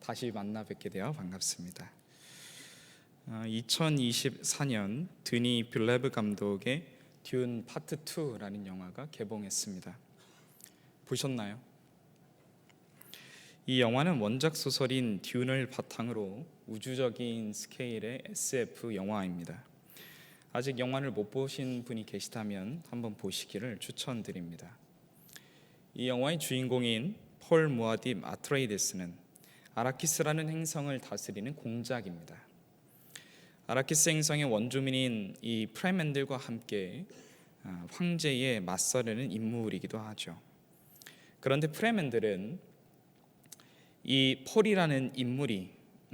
다시 만나 뵙게 되어 반갑습니다. 2024년 드니 빌레브 감독의 듄 파트 2라는 영화가 개봉했습니다. 보셨나요? 이 영화는 원작 소설인 듄을 바탕으로 우주적인 스케일의 SF 영화입니다. 아직 영화를 못 보신 분이 계시다면 한번 보시기를 추천드립니다. 이 영화의 주인공인 폴 무아딥 아트레이데스는 아라키스라는 행성을 다스리는 공작입니다. 아라키스 행성의 원주민인 이 프레멘들과 함께 황제에 맞서려는 인물이기도 하죠. 그런데 프레멘들은 이 폴이라는 인물이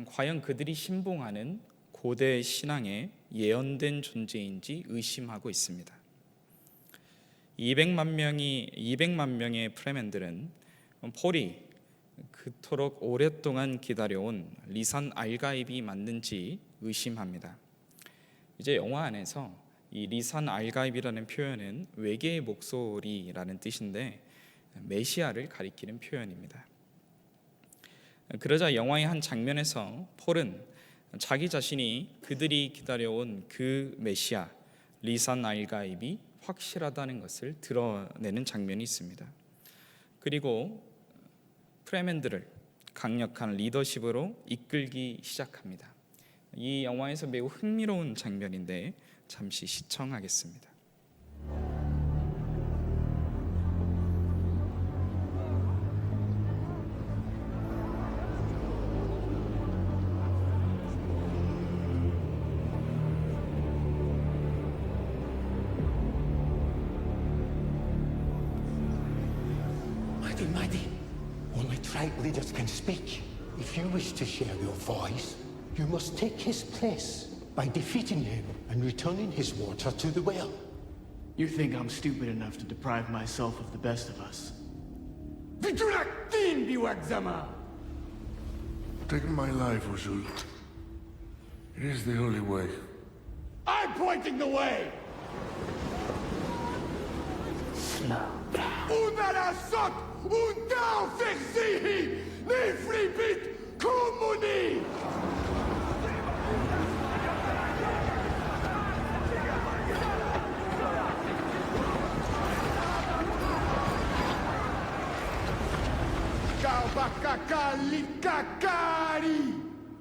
과연 그들이 신봉하는 고대 신앙에 예언된 존재인지 의심하고 있습니다. 200만 명의 프레멘들은 폴이 그토록 오랫동안 기다려온 리산 알가입이 맞는지 의심합니다. 이제 영화 안에서 이 리산 알가입이라는 표현은 외계의 목소리라는 뜻인데 메시아를 가리키는 표현입니다. 그러자 영화의 한 장면에서 폴은 자기 자신이 그들이 기다려온 그 메시아 리산 알가입이 확실하다는 것을 드러내는 장면이 있습니다. 그리고 프레멘들을 강력한 리더십으로 이끌기 시작합니다. 이 영화에서 매우 흥미로운 장면인데 잠시 시청하겠습니다. Mighty, only tribe leaders can speak. If you wish to share your voice, you must take his place by defeating him and returning his water to the well. You think I'm stupid enough to deprive myself of the best of us? Vitulaktin biwagzama! Take my life, Uzul. It is the only way. I'm pointing the way! Slow down. Unarasot undao fixihi nifribit kumuni! Kabakakalikakari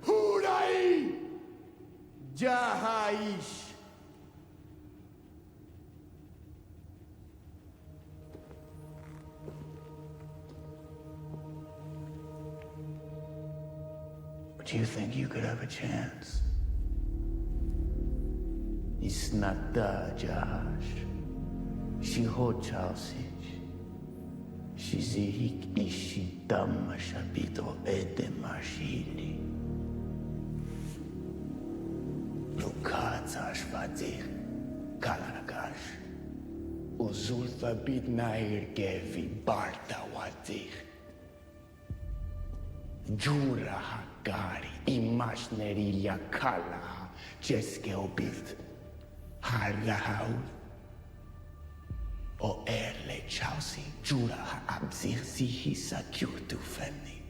Hurai Jahaish. Do you think you could have a chance? It's not the Jahash. She hochasich. Shizihik ishidam shabito edemashili. Lukatsash vadir kalaragash. Uzulfa bid nair gevi barta wadir. Jura Hagari, imagineria Kala, Jeske obit, Halahaul, o Erle Chausi, Jura Abzir Sihi Sakyutu Feni.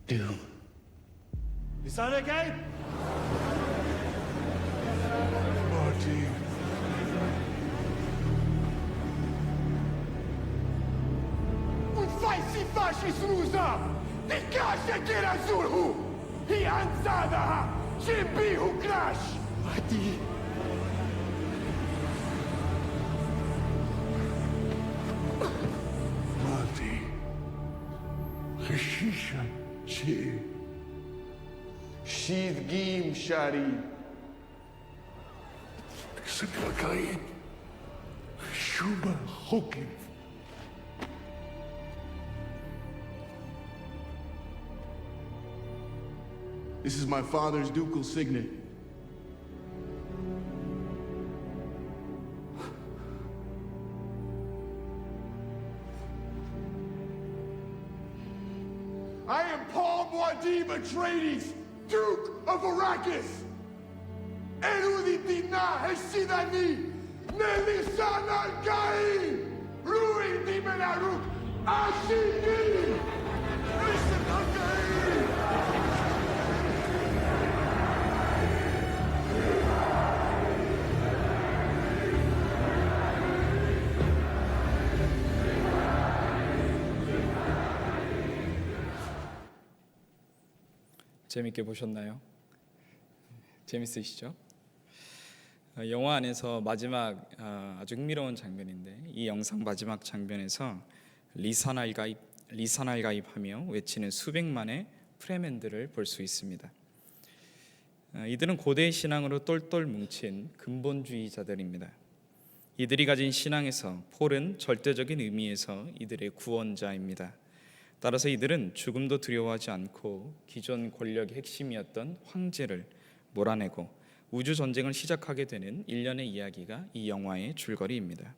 Dude. Is that okay? Marty. Faisi fascis rusa! Di kasha kira zurhu! Hi ansadaha! Shimbihu crash! Adi! Marty. Hashisha. Che. Shidgim shari! Saklakaid. Shuba Hokim. This is my father's ducal signet. I am Paul Muad'Dib Atreides, Duke of Arrakis! Eruditina Heshidani, Nelisan Al-Gai, Ruin Dimenaruk, Ashini! 재밌게 보셨나요? 재밌으시죠? 영화 안에서 마지막 아주 흥미로운 장면인데, 이 영상 마지막 장면에서 리산알가입하며 외치는 수백만의 프레맨들을 볼 수 있습니다. 이들은 고대 신앙으로 똘똘 뭉친 근본주의자들입니다. 이들이 가진 신앙에서 폴은 절대적인 의미에서 이들의 구원자입니다. 따라서 이들은 죽음도 두려워하지 않고 기존 권력의 핵심이었던 황제를 몰아내고 우주 전쟁을 시작하게 되는 일련의 이야기가 이 영화의 줄거리입니다.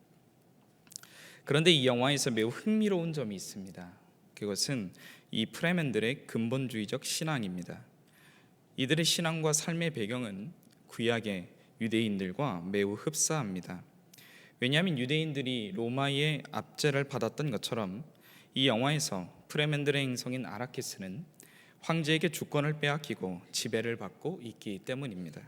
그런데 이 영화에서 매우 흥미로운 점이 있습니다. 그것은 이 프레맨들의 근본주의적 신앙입니다. 이들의 신앙과 삶의 배경은 구약의 유대인들과 매우 흡사합니다. 왜냐하면 유대인들이 로마의 압제를 받았던 것처럼 이 영화에서 프레맨들의 행성인 아라키스는 황제에게 주권을 빼앗기고 지배를 받고 있기 때문입니다.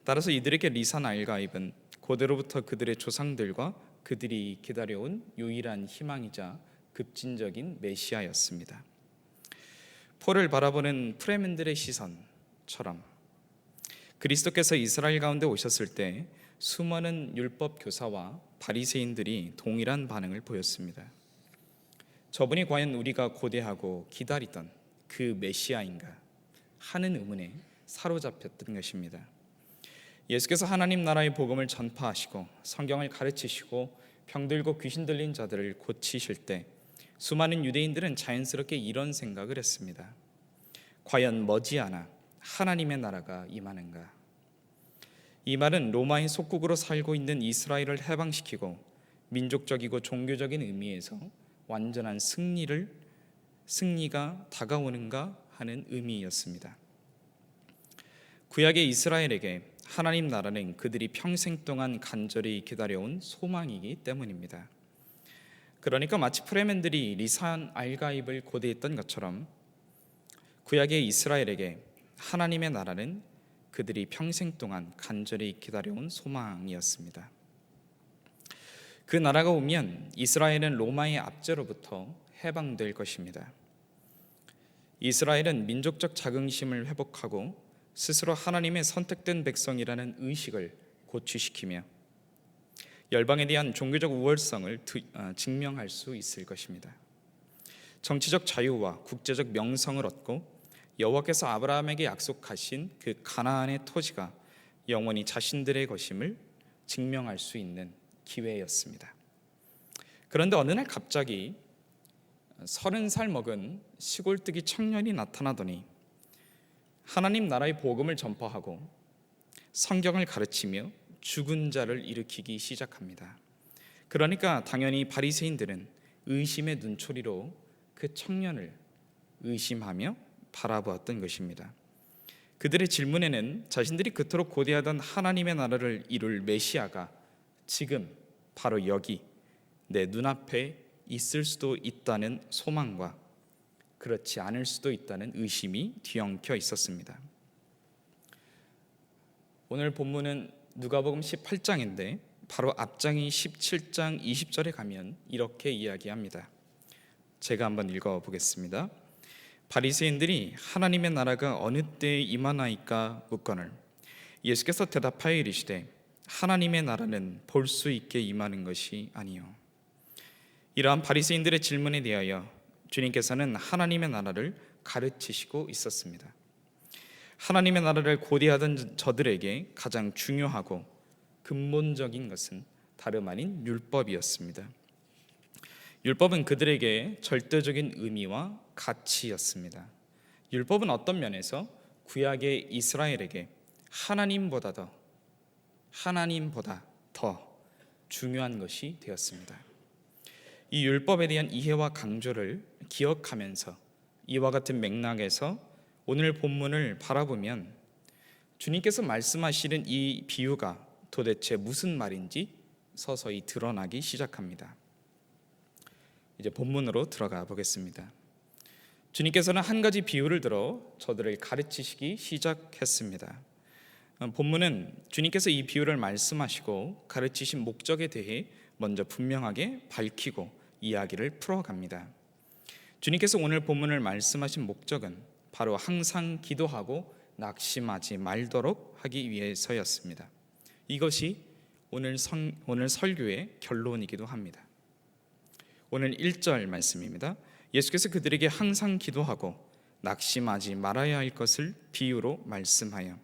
따라서 이들에게 리산 알가입은 고대로부터 그들의 조상들과 그들이 기다려온 유일한 희망이자 급진적인 메시아였습니다. 폴을 바라보는 프레맨들의 시선처럼 그리스도께서 이스라엘 가운데 오셨을 때 수많은 율법 교사와 바리새인들이 동일한 반응을 보였습니다. 저분이 과연 우리가 고대하고 기다리던 그 메시아인가 하는 의문에 사로잡혔던 것입니다. 예수께서 하나님 나라의 복음을 전파하시고 성경을 가르치시고 병들고 귀신 들린 자들을 고치실 때 수많은 유대인들은 자연스럽게 이런 생각을 했습니다. 과연 머지않아 하나님의 나라가 임하는가? 이 말은 로마의 속국으로 살고 있는 이스라엘을 해방시키고 민족적이고 종교적인 의미에서 완전한 승리가 다가오는가 하는 의미였습니다. 구약의 이스라엘에게 하나님 나라는 그들이 평생 동안 간절히 기다려온 소망이기 때문입니다. 그러니까 마치 프레맨들이 리산 알가입을 고대했던 것처럼 구약의 이스라엘에게 하나님의 나라는 그들이 평생 동안 간절히 기다려온 소망이었습니다. 그 나라가 오면 이스라엘은 로마의 압제로부터 해방될 것입니다. 이스라엘은 민족적 자긍심을 회복하고 스스로 하나님의 선택된 백성이라는 의식을 고취시키며 열방에 대한 종교적 우월성을 증명할 수 있을 것입니다. 정치적 자유와 국제적 명성을 얻고 여호와께서 아브라함에게 약속하신 그 가나안의 토지가 영원히 자신들의 것임을 증명할 수 있는 기회였습니다. 그런데 어느 날 갑자기 30살 먹은 시골뜨기 청년이 나타나더니 하나님 나라의 복음을 전파하고 성경을 가르치며 죽은 자를 일으키기 시작합니다. 그러니까 당연히 바리새인들은 의심의 눈초리로 그 청년을 의심하며 바라보았던 것입니다. 그들의 질문에는 자신들이 그토록 고대하던 하나님의 나라를 이룰 메시아가 지금 바로 여기 내 눈앞에 있을 수도 있다는 소망과 그렇지 않을 수도 있다는 의심이 뒤엉켜 있었습니다. 오늘 본문은 누가복음 18장인데 바로 앞장이 17장 20절에 가면 이렇게 이야기합니다. 제가 한번 읽어보겠습니다. 바리새인들이 하나님의 나라가 어느 때에 임하나이까 묻거늘 예수께서 대답하여 이르시되 하나님의 나라는 볼 수 있게 임하는 것이 아니요. 이러한 바리새인들의 질문에 대하여 주님께서는 하나님의 나라를 가르치시고 있었습니다. 하나님의 나라를 고대하던 저들에게 가장 중요하고 근본적인 것은 다름 아닌 율법이었습니다. 율법은 그들에게 절대적인 의미와 가치였습니다. 율법은 어떤 면에서 구약의 이스라엘에게 하나님보다 더 중요한 것이 되었습니다. 이 율법에 대한 이해와 강조를 기억하면서 이와 같은 맥락에서 오늘 본문을 바라보면 주님께서 말씀하시는 이 비유가 도대체 무슨 말인지 서서히 드러나기 시작합니다. 이제 본문으로 들어가 보겠습니다. 주님께서는 한 가지 비유를 들어 저들을 가르치시기 시작했습니다. 본문은 주님께서 이 비유를 말씀하시고 가르치신 목적에 대해 먼저 분명하게 밝히고 이야기를 풀어갑니다. 주님께서 오늘 본문을 말씀하신 목적은 바로 항상 기도하고 낙심하지 말도록 하기 위해서였습니다. 이것이 오늘 설교의 결론이기도 합니다. 오늘 1절 말씀입니다. 예수께서 그들에게 항상 기도하고 낙심하지 말아야 할 것을 비유로 말씀하여,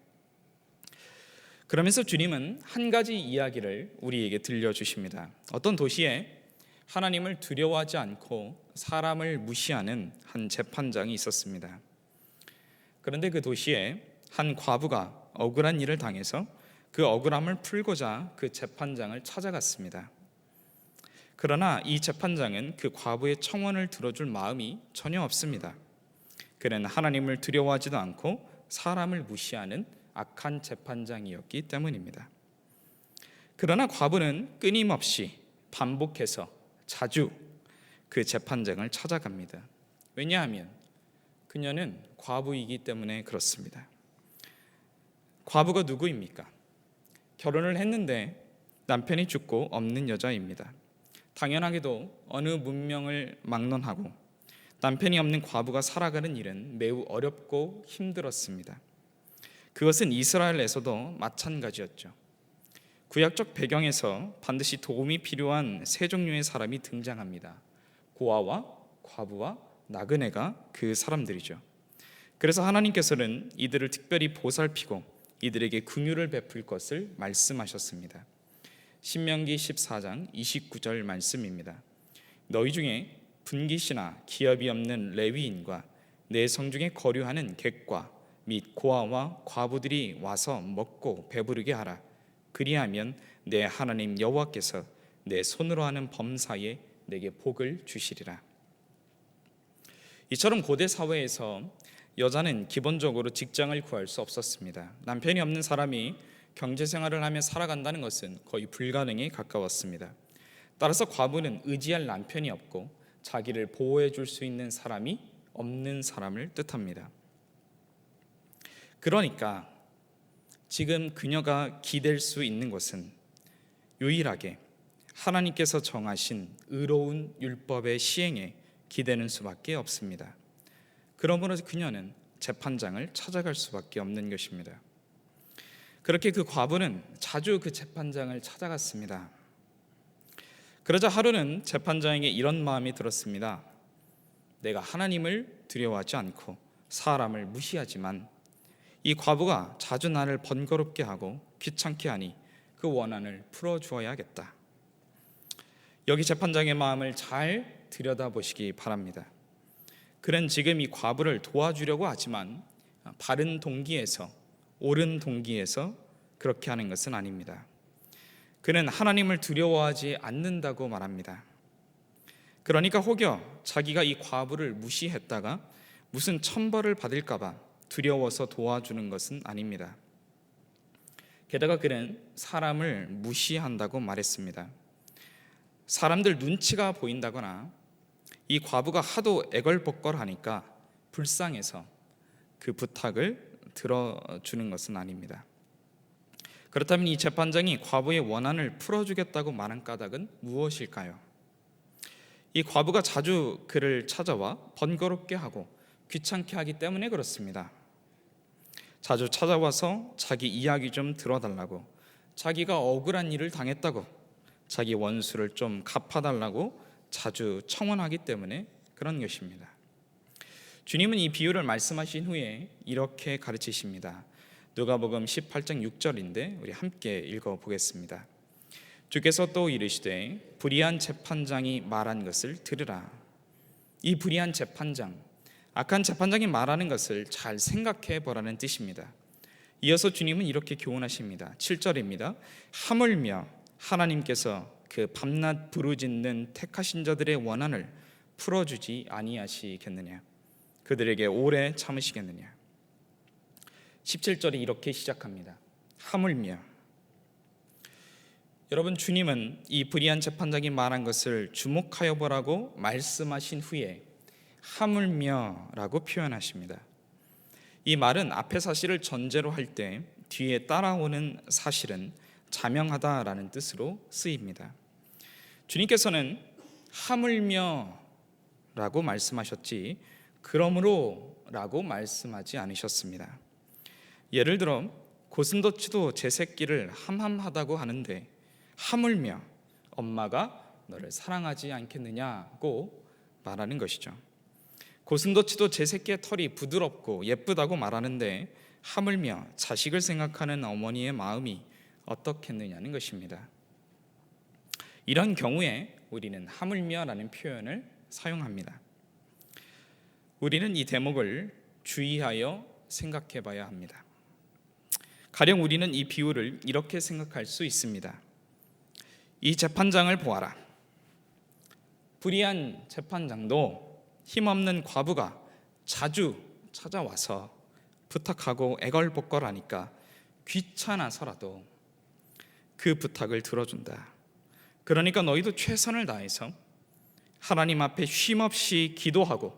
그러면서 주님은 한 가지 이야기를 우리에게 들려주십니다. 어떤 도시에 하나님을 두려워하지 않고 사람을 무시하는 한 재판장이 있었습니다. 그런데 그 도시에 한 과부가 억울한 일을 당해서 그 억울함을 풀고자 그 재판장을 찾아갔습니다. 그러나 이 재판장은 그 과부의 청원을 들어줄 마음이 전혀 없습니다. 그는 하나님을 두려워하지도 않고 사람을 무시하는 악한 재판장이었기 때문입니다. 그러나 과부는 끊임없이 반복해서 자주 그 재판장을 찾아갑니다. 왜냐하면 그녀는 과부이기 때문에 그렇습니다. 과부가 누구입니까? 결혼을 했는데 남편이 죽고 없는 여자입니다. 당연하게도 어느 문명을 막론하고 남편이 없는 과부가 살아가는 일은 매우 어렵고 힘들었습니다. 그것은 이스라엘에서도 마찬가지였죠. 구약적 배경에서 반드시 도움이 필요한 세 종류의 사람이 등장합니다. 고아와 과부와 나그네가 그 사람들이죠. 그래서 하나님께서는 이들을 특별히 보살피고 이들에게 긍휼을 베풀 것을 말씀하셨습니다. 신명기 14장 29절 말씀입니다. 너희 중에 분깃이나 기업이 없는 레위인과 내 성중에 거류하는 객과 및 고아와 과부들이 와서 먹고 배부르게 하라. 그리하면 내 하나님 여호와께서 내 손으로 하는 범사에 내게 복을 주시리라. 이처럼 고대 사회에서 여자는 기본적으로 직장을 구할 수 없었습니다. 남편이 없는 사람이 경제 생활을 하며 살아간다는 것은 거의 불가능에 가까웠습니다. 따라서 과부는 의지할 남편이 없고 자기를 보호해 줄 수 있는 사람이 없는 사람을 뜻합니다. 그러니까 지금 그녀가 기댈 수 있는 것은 유일하게 하나님께서 정하신 의로운 율법의 시행에 기대는 수밖에 없습니다. 그러므로 그녀는 재판장을 찾아갈 수밖에 없는 것입니다. 그렇게 그 과부는 자주 그 재판장을 찾아갔습니다. 그러자 하루는 재판장에게 이런 마음이 들었습니다. 내가 하나님을 두려워하지 않고 사람을 무시하지만 이 과부가 자주 나를 번거롭게 하고 귀찮게 하니 그 원한을 풀어주어야겠다. 여기 재판장의 마음을 잘 들여다보시기 바랍니다. 그는 지금 이 과부를 도와주려고 하지만 바른 동기에서, 옳은 동기에서 그렇게 하는 것은 아닙니다. 그는 하나님을 두려워하지 않는다고 말합니다. 그러니까 혹여 자기가 이 과부를 무시했다가 무슨 천벌을 받을까 봐 두려워서 도와주는 것은 아닙니다. 게다가 그는 사람을 무시한다고 말했습니다. 사람들 눈치가 보인다거나 이 과부가 하도 애걸복걸하니까 불쌍해서 그 부탁을 들어주는 것은 아닙니다. 그렇다면 이 재판장이 과부의 원한을 풀어주겠다고 말한 까닭은 무엇일까요? 이 과부가 자주 그를 찾아와 번거롭게 하고 귀찮게 하기 때문에 그렇습니다. 자주 찾아와서 자기 이야기 좀 들어달라고, 자기가 억울한 일을 당했다고, 자기 원수를 좀 갚아달라고 자주 청원하기 때문에 그런 것입니다. 주님은 이 비유를 말씀하신 후에 이렇게 가르치십니다. 누가복음 18장 6절인데 우리 함께 읽어보겠습니다. 주께서 또 이르시되 불의한 재판장이 말한 것을 들으라. 이 불의한 재판장, 악한 재판장이 말하는 것을 잘 생각해 보라는 뜻입니다. 이어서 주님은 이렇게 교훈하십니다. 7절입니다. 하물며 하나님께서 그 밤낮 부르짖는 택하신 자들의 원한을 풀어주지 아니하시겠느냐, 그들에게 오래 참으시겠느냐. 17절이 이렇게 시작합니다. 하물며. 여러분, 주님은 이 불의한 재판장이 말한 것을 주목하여 보라고 말씀하신 후에 하물며라고 표현하십니다. 이 말은 앞의 사실을 전제로 할 때 뒤에 따라오는 사실은 자명하다라는 뜻으로 쓰입니다. 주님께서는 하물며라고 말씀하셨지 그러므로라고 말씀하지 않으셨습니다. 예를 들어 고슴도치도 제 새끼를 함함하다고 하는데 하물며 엄마가 너를 사랑하지 않겠느냐고 말하는 것이죠. 고슴도치도 제 새끼의 털이 부드럽고 예쁘다고 말하는데 하물며 자식을 생각하는 어머니의 마음이 어떻겠느냐는 것입니다. 이런 경우에 우리는 하물며라는 표현을 사용합니다. 우리는 이 대목을 주의하여 생각해 봐야 합니다. 가령 우리는 이 비유를 이렇게 생각할 수 있습니다. 이 재판장을 보아라. 불의한 재판장도 힘없는 과부가 자주 찾아와서 부탁하고 애걸복걸하니까 귀찮아서라도 그 부탁을 들어준다. 그러니까 너희도 최선을 다해서 하나님 앞에 쉼없이 기도하고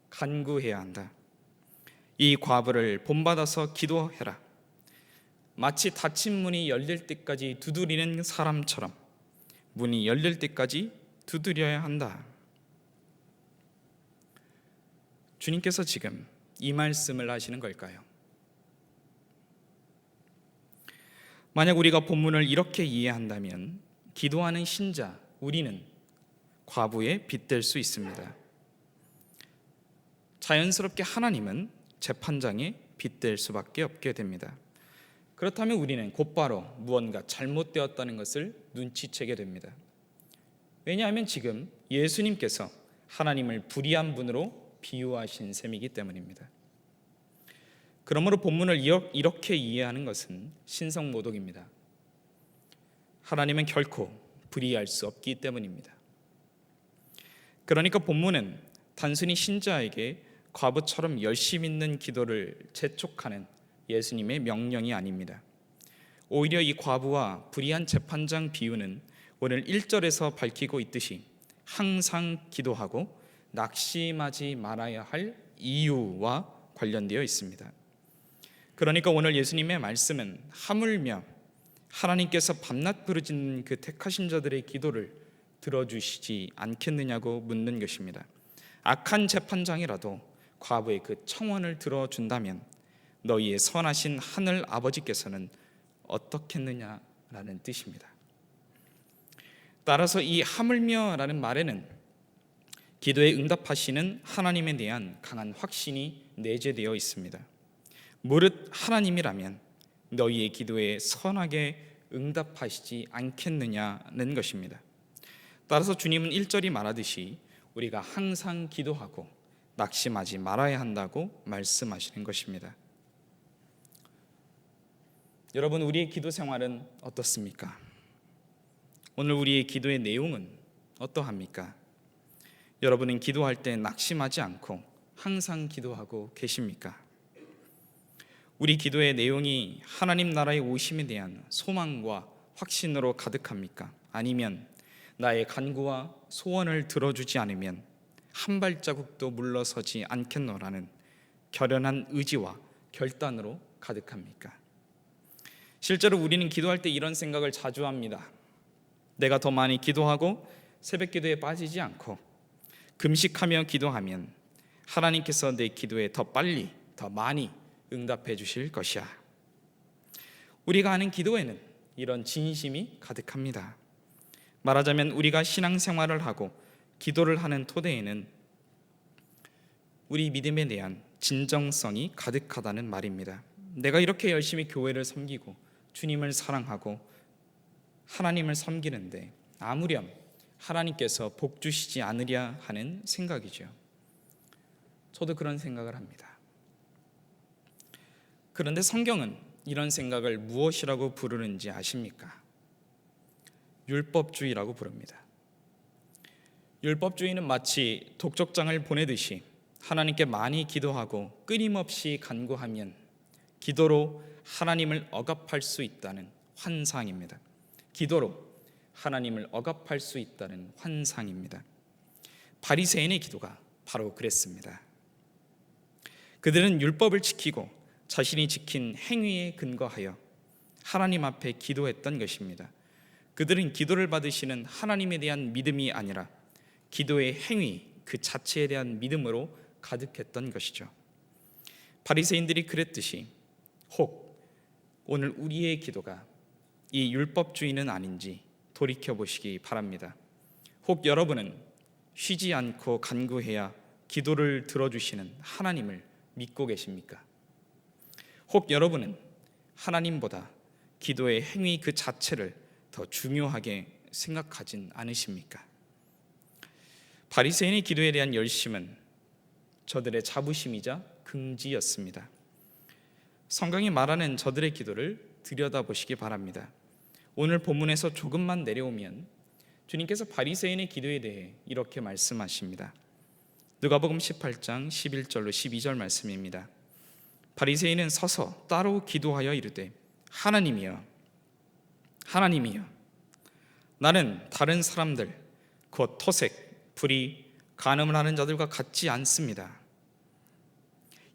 간구해야 한다. 이 과부를 본받아서 기도해라. 마치 닫힌 문이 열릴 때까지 두드리는 사람처럼 문이 열릴 때까지 두드려야 한다. 주님께서 지금 이 말씀을 하시는 걸까요? 만약 우리가 본문을 이렇게 이해한다면 기도하는 신자 우리는 과부에 빗댈 수 있습니다. 자연스럽게 하나님은 재판장에 빗댈 수밖에 없게 됩니다. 그렇다면 우리는 곧바로 무언가 잘못되었다는 것을 눈치채게 됩니다. 왜냐하면 지금 예수님께서 하나님을 불의한 분으로 비유하신 셈이기 때문입니다. 그러므로 본문을 이렇게 이해하는 것은 신성모독입니다. 하나님은 결코 불의할 수 없기 때문입니다. 그러니까 본문은 단순히 신자에게 과부처럼 열심 있는 기도를 재촉하는 예수님의 명령이 아닙니다. 오히려 이 과부와 불의한 재판장 비유는 오늘 1절에서 밝히고 있듯이 항상 기도하고 낙심하지 말아야 할 이유와 관련되어 있습니다. 그러니까 오늘 예수님의 말씀은 하물며 하나님께서 밤낮 부르짖는 그 택하신 자들의 기도를 들어주시지 않겠느냐고 묻는 것입니다. 악한 재판장이라도 과부의 그 청원을 들어준다면 너희의 선하신 하늘 아버지께서는 어떻겠느냐라는 뜻입니다. 따라서 이 하물며라는 말에는 기도에 응답하시는 하나님에 대한 강한 확신이 내재되어 있습니다. 무릇 하나님이라면 너희의 기도에 선하게 응답하시지 않겠느냐는 것입니다. 따라서 주님은 1절이 말하듯이 우리가 항상 기도하고 낙심하지 말아야 한다고 말씀하시는 것입니다. 여러분, 우리의 기도 생활은 어떻습니까? 오늘 우리의 기도의 내용은 어떠합니까? 여러분은 기도할 때 낙심하지 않고 항상 기도하고 계십니까? 우리 기도의 내용이 하나님 나라의 오심에 대한 소망과 확신으로 가득합니까? 아니면 나의 간구와 소원을 들어주지 않으면 한 발자국도 물러서지 않겠노라는 결연한 의지와 결단으로 가득합니까? 실제로 우리는 기도할 때 이런 생각을 자주 합니다. 내가 더 많이 기도하고 새벽 기도에 빠지지 않고 금식하며 기도하면 하나님께서 내 기도에 더 빨리 더 많이 응답해 주실 것이야. 우리가 하는 기도에는 이런 진심이 가득합니다. 말하자면 우리가 신앙생활을 하고 기도를 하는 토대에는 우리 믿음에 대한 진정성이 가득하다는 말입니다. 내가 이렇게 열심히 교회를 섬기고 주님을 사랑하고 하나님을 섬기는데 아무렴 하나님께서 복 주시지 않으랴 하는 생각이죠. 저도 그런 생각을 합니다. 그런데 성경은 이런 생각을 무엇이라고 부르는지 아십니까? 율법주의라고 부릅니다. 율법주의는 마치 독촉장을 보내듯이 하나님께 많이 기도하고 끊임없이 간구하면 기도로 하나님을 억압할 수 있다는 환상입니다. 기도로 하나님을 억압할 수 있다는 환상입니다. 바리새인의 기도가 바로 그랬습니다. 그들은 율법을 지키고 자신이 지킨 행위에 근거하여 하나님 앞에 기도했던 것입니다. 그들은 기도를 받으시는 하나님에 대한 믿음이 아니라 기도의 행위 그 자체에 대한 믿음으로 가득했던 것이죠. 바리새인들이 그랬듯이 혹 오늘 우리의 기도가 이 율법주의는 아닌지 돌이켜보시기 바랍니다. 혹 여러분은 쉬지 않고 간구해야 기도를 들어주시는 하나님을 믿고 계십니까? 혹 여러분은 하나님보다 기도의 행위 그 자체를 더 중요하게 생각하진 않으십니까? 바리새인의 기도에 대한 열심은 저들의 자부심이자 긍지였습니다. 성경이 말하는 저들의 기도를 들여다보시기 바랍니다. 오늘 본문에서 조금만 내려오면 주님께서 바리새인의 기도에 대해 이렇게 말씀하십니다. 누가복음 18장 11절로 12절 말씀입니다. 바리새인은 서서 따로 기도하여 이르되 하나님이여 나는 다른 사람들 곧 토색, 불의, 간음을 하는 자들과 같지 않습니다.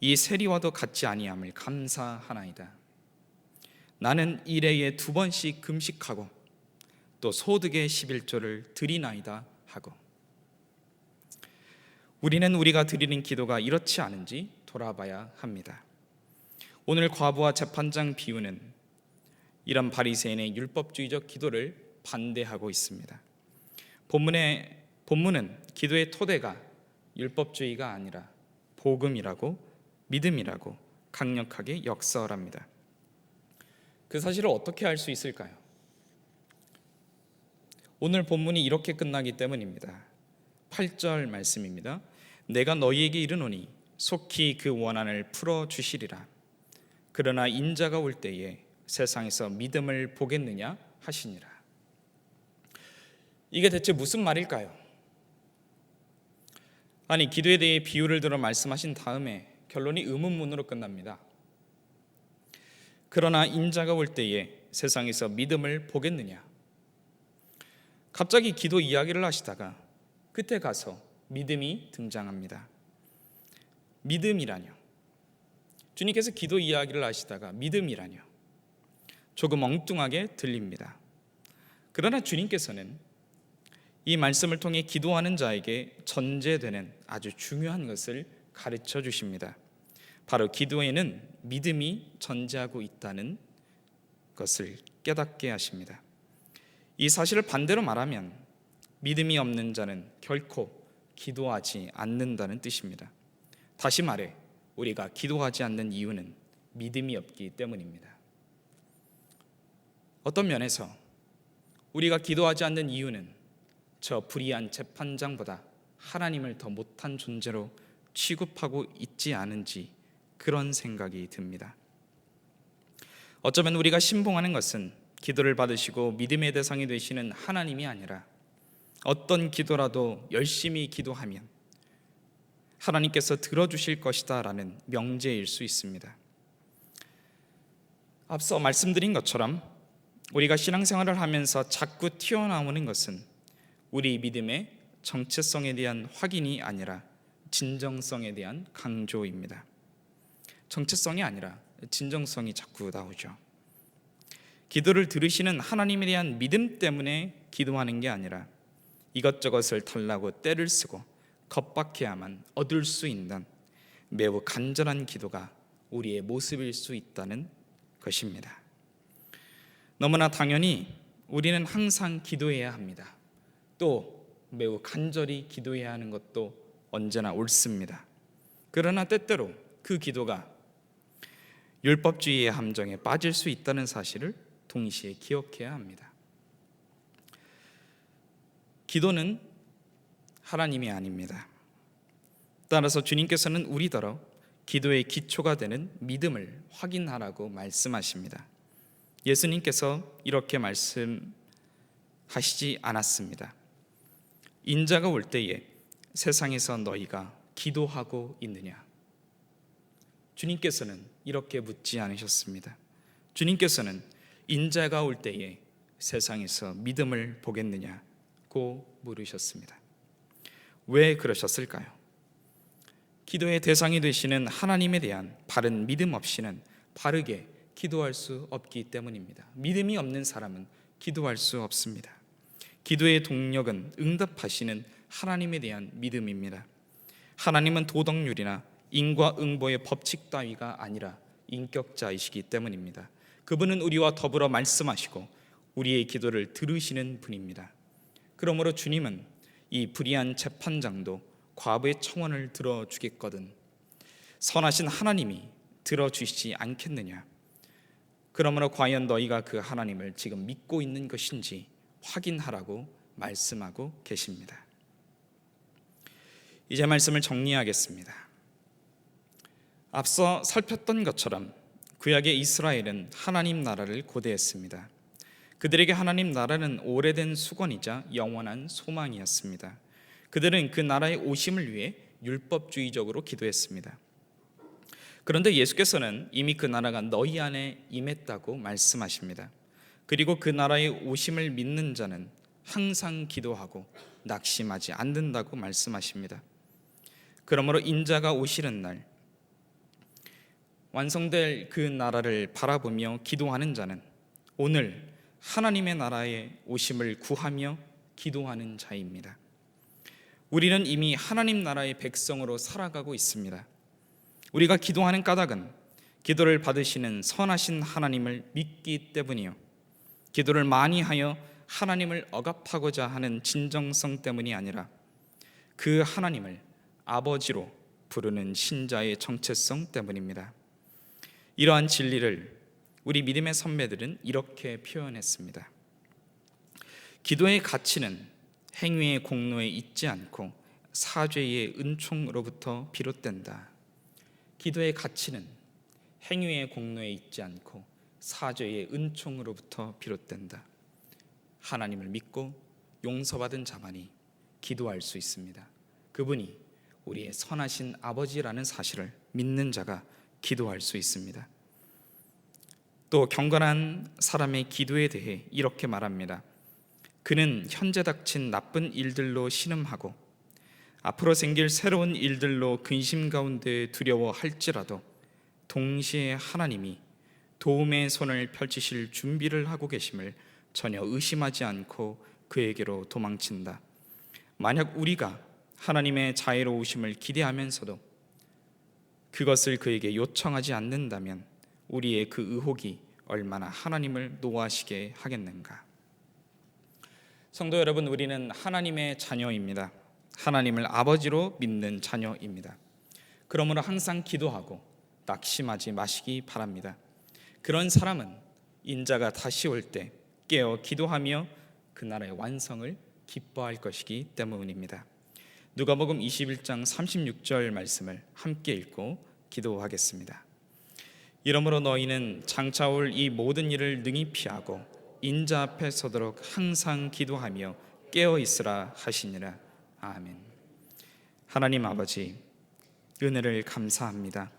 이 세리와도 같지 아니함을 감사하나이다. 나는 일해에 2번씩 금식하고 또 소득의 11조를 드리나이다 하고. 우리는 우리가 드리는 기도가 이렇지 않은지 돌아봐야 합니다. 오늘 과부와 재판장 비유는 이런 바리새인의 율법주의적 기도를 반대하고 있습니다. 본문은 기도의 토대가 율법주의가 아니라 복음이라고 믿음이라고 강력하게 역설합니다. 그 사실을 어떻게 알 수 있을까요? 오늘 본문이 이렇게 끝나기 때문입니다. 8절 말씀입니다. 내가 너희에게 이르노니 속히 그 원한을 풀어주시리라. 그러나 인자가 올 때에 세상에서 믿음을 보겠느냐 하시니라. 이게 대체 무슨 말일까요? 아니, 기도에 대해 비유를 들어 말씀하신 다음에 결론이 의문문으로 끝납니다. 그러나 인자가 올 때에 세상에서 믿음을 보겠느냐. 갑자기 기도 이야기를 하시다가 끝에 가서 믿음이 등장합니다. 믿음이라뇨. 주님께서 기도 이야기를 하시다가 믿음이라뇨. 조금 엉뚱하게 들립니다. 그러나 주님께서는 이 말씀을 통해 기도하는 자에게 전제되는 아주 중요한 것을 가르쳐 주십니다. 바로 기도에는 믿음이 전제하고 있다는 것을 깨닫게 하십니다. 이 사실을 반대로 말하면 믿음이 없는 자는 결코 기도하지 않는다는 뜻입니다. 다시 말해 우리가 기도하지 않는 이유는 믿음이 없기 때문입니다. 어떤 면에서 우리가 기도하지 않는 이유는 저 불의한 재판장보다 하나님을 더 못한 존재로 취급하고 있지 않은지 그런 생각이 듭니다. 어쩌면 우리가 신봉하는 것은 기도를 받으시고 믿음의 대상이 되시는 하나님이 아니라 어떤 기도라도 열심히 기도하면 하나님께서 들어주실 것이다 라는 명제일 수 있습니다. 앞서 말씀드린 것처럼 우리가 신앙생활을 하면서 자꾸 튀어나오는 것은 우리 믿음의 정체성에 대한 확인이 아니라 진정성에 대한 강조입니다. 정체성이 아니라 진정성이 자꾸 나오죠. 기도를 들으시는 하나님에 대한 믿음 때문에 기도하는 게 아니라 이것저것을 달라고 떼를 쓰고 겁박해야만 얻을 수 있는 매우 간절한 기도가 우리의 모습일 수 있다는 것입니다. 너무나 당연히 우리는 항상 기도해야 합니다. 또 매우 간절히 기도해야 하는 것도 언제나 옳습니다. 그러나 때때로 그 기도가 율법주의의 함정에 빠질 수 있다는 사실을 동시에 기억해야 합니다. 기도는 하나님이 아닙니다. 따라서 주님께서는 우리더러 기도의 기초가 되는 믿음을 확인하라고 말씀하십니다. 예수님께서 이렇게 말씀하시지 않았습니다. 인자가 올 때에 세상에서 너희가 기도하고 있느냐? 주님께서는 이렇게 묻지 않으셨습니다. 주님께서는 인자가 올 때에 세상에서 믿음을 보겠느냐고 물으셨습니다. 왜 그러셨을까요? 기도의 대상이 되시는 하나님에 대한 바른 믿음 없이는 바르게 기도할 수 없기 때문입니다. 믿음이 없는 사람은 기도할 수 없습니다. 기도의 동력은 응답하시는 하나님에 대한 믿음입니다. 하나님은 도덕률이나 인과응보의 법칙 따위가 아니라 인격자이시기 때문입니다. 그분은 우리와 더불어 말씀하시고 우리의 기도를 들으시는 분입니다. 그러므로 주님은 이 불의한 재판장도 과부의 청원을 들어주겠거든 선하신 하나님이 들어주시지 않겠느냐. 그러므로 과연 너희가 그 하나님을 지금 믿고 있는 것인지 확인하라고 말씀하고 계십니다. 이제 말씀을 정리하겠습니다. 앞서 살폈던 것처럼 구약의 이스라엘은 하나님 나라를 고대했습니다. 그들에게 하나님 나라는 오래된 수건이자 영원한 소망이었습니다. 그들은 그 나라의 오심을 위해 율법주의적으로 기도했습니다. 그런데 예수께서는 이미 그 나라가 너희 안에 임했다고 말씀하십니다. 그리고 그 나라의 오심을 믿는 자는 항상 기도하고 낙심하지 않는다고 말씀하십니다. 그러므로 인자가 오시는 날 완성될 그 나라를 바라보며 기도하는 자는 오늘 하나님의 나라의 오심을 구하며 기도하는 자입니다. 우리는 이미 하나님 나라의 백성으로 살아가고 있습니다. 우리가 기도하는 까닭은 기도를 받으시는 선하신 하나님을 믿기 때문이요, 기도를 많이 하여 하나님을 억압하고자 하는 진정성 때문이 아니라 그 하나님을 아버지로 부르는 신자의 정체성 때문입니다. 이러한 진리를 우리 믿음의 선배들은 이렇게 표현했습니다. 기도의 가치는 행위의 공로에 있지 않고 사죄의 은총으로부터 비롯된다. 기도의 가치는 행위의 공로에 있지 않고 사죄의 은총으로부터 비롯된다. 하나님을 믿고 용서받은 자만이 기도할 수 있습니다. 그분이 우리의 선하신 아버지라는 사실을 믿는 자가 기도할 수 있습니다. 또 경건한 사람의 기도에 대해 이렇게 말합니다. 그는 현재 닥친 나쁜 일들로 신음하고 앞으로 생길 새로운 일들로 근심 가운데 두려워할지라도 동시에 하나님이 도움의 손을 펼치실 준비를 하고 계심을 전혀 의심하지 않고 그에게로 도망친다. 만약 우리가 하나님의 자애로우심을 기대하면서도 그것을 그에게 요청하지 않는다면 우리의 그 의혹이 얼마나 하나님을 노하시게 하겠는가. 성도 여러분, 우리는 하나님의 자녀입니다. 하나님을 아버지로 믿는 자녀입니다. 그러므로 항상 기도하고 낙심하지 마시기 바랍니다. 그런 사람은 인자가 다시 올 때 깨어 기도하며 그 나라의 완성을 기뻐할 것이기 때문입니다. 누가복음 21장 36절 말씀을 함께 읽고 기도하겠습니다. 이러므로 너희는 장차 올 이 모든 일을 능히 피하고 인자 앞에 서도록 항상 기도하며 깨어 있으라 하시니라. 아멘. 하나님 아버지, 은혜를 감사합니다.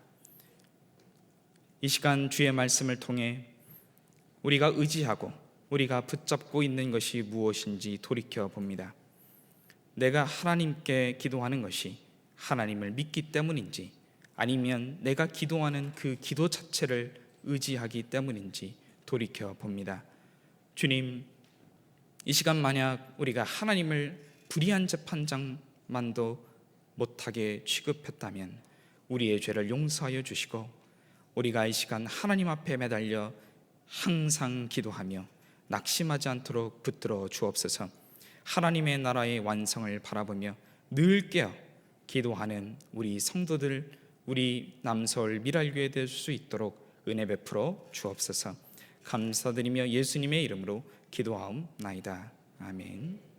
이 시간 주의 말씀을 통해 우리가 의지하고 우리가 붙잡고 있는 것이 무엇인지 돌이켜 봅니다. 내가 하나님께 기도하는 것이 하나님을 믿기 때문인지 아니면 내가 기도하는 그 기도 자체를 의지하기 때문인지 돌이켜 봅니다. 주님, 이 시간 만약 우리가 하나님을 불의한 재판장만도 못하게 취급했다면 우리의 죄를 용서하여 주시고 우리가 이 시간 하나님 앞에 매달려 항상 기도하며 낙심하지 않도록 붙들어 주옵소서. 하나님의 나라의 완성을 바라보며 늘 깨어 기도하는 우리 성도들, 우리 남서울 미랄교회 될 수 있도록 은혜 베풀어 주옵소서. 감사드리며 예수님의 이름으로 기도하옵나이다. 아멘.